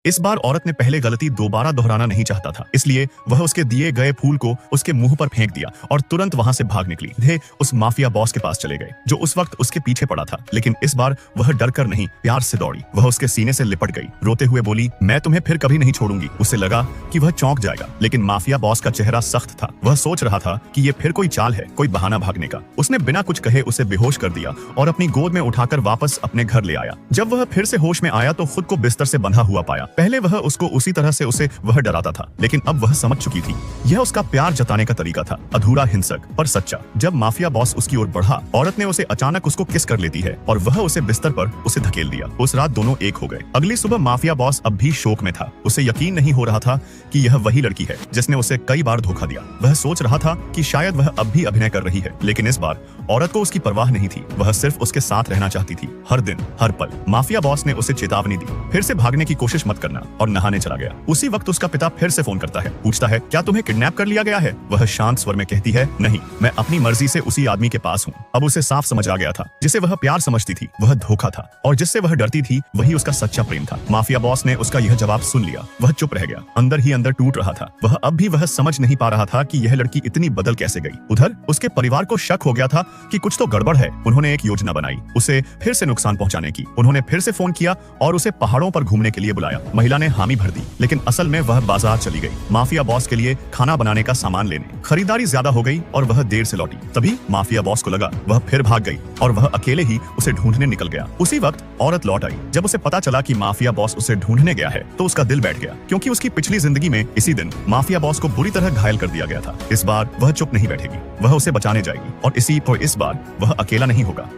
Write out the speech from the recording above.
इस बार औरत ने पहले गलती दोबारा दोहराना नहीं चाहता था, इसलिए वह उसके दिए गए फूल को उसके मुंह पर फेंक दिया और तुरंत वहां से भाग निकली। वे उस माफिया बॉस के पास चले गए जो उस वक्त उसके पीछे पड़ा था, लेकिन इस बार वह डर कर नहीं, प्यार से दौड़ी। वह उसके सीने से लिपट गई, रोते हुए बोली, मैं तुम्हें फिर कभी नहीं छोड़ूंगी। उसे लगा कि वह चौंक जाएगा, लेकिन माफिया बॉस का चेहरा सख्त था। वह सोच रहा था कि ये फिर कोई चाल है, कोई बहाना भागने का। उसने बिना कुछ कहे उसे बेहोश कर दिया और अपनी गोद में उठाकर वापस अपने घर ले आया। जब वह फिर से होश में आया तो खुद को बिस्तर से बंधा हुआ पाया। पहले वह उसको उसी तरह से उसे वह डराता था, लेकिन अब वह समझ चुकी थी यह उसका प्यार जताने का तरीका था, अधूरा, हिंसक पर सच्चा। जब माफिया बॉस उसकी ओर बढ़ा, औरत ने उसे अचानक उसको किस कर लेती है और वह उसे बिस्तर पर उसे धकेल दिया। उस रात दोनों एक हो गए। अगली सुबह माफिया बॉस अब भी शोक में था। उसे यकीन नहीं हो रहा था कि यह वही लड़की है जिसने उसे कई बार धोखा दिया। वह सोच रहा था कि शायद वह अब भी अभिनय कर रही है, लेकिन इस बार औरत को उसकी परवाह नहीं थी। वह सिर्फ उसके साथ रहना चाहती थी, हर दिन, हर पल। माफिया बॉस ने उसे चेतावनी दी, फिर से भागने की कोशिश मत करना, और नहाने चला गया। उसी वक्त उसका पिता फिर से फोन करता है, पूछता है, क्या तुम्हें किडनैप कर लिया गया है? वह शांत स्वर में कहती है, नहीं, मैं अपनी मर्जी से उसी आदमी के पास हूँ। अब उसे साफ समझ आ गया था, जिसे वह प्यार समझती थी वह धोखा था, और जिससे वह डरती थी वही उसका सच्चा प्रेम था। माफिया बॉस ने उसका यह जवाब सुन लिया। वह चुप रह गया, अंदर ही अंदर टूट रहा था। वह अब भी वह समझ नहीं पा रहा था कि यह लड़की इतनी बदल कैसे गई। उधर उसके परिवार को शक हो गया था कि कुछ तो गड़बड़ है। उन्होंने एक योजना बनाई, उसे फिर से नुकसान पहुंचाने की। उन्होंने फिर से फोन किया और उसे पहाड़ों पर घूमने के लिए बुलाया। महिला ने हामी भर दी, लेकिन असल में वह बाजार चली गई माफिया बॉस के लिए खाना बनाने का सामान लेने। खरीदारी ज्यादा हो गई और वह देर से लौटी। तभी माफिया बॉस को लगा वह फिर भाग गई और वह अकेले ही उसे ढूंढने निकल गया। उसी वक्त औरत लौट आई। जब उसे पता चला कि माफिया बॉस उसे ढूंढने गया है तो उसका दिल बैठ गया, क्योंकि उसकी पिछली जिंदगी में इसी दिन माफिया बॉस को बुरी तरह घायल कर दिया गया था। इस बार वह चुप नहीं बैठेगी, वह उसे बचाने जाएगी, और इस बार वह अकेला नहीं होगा।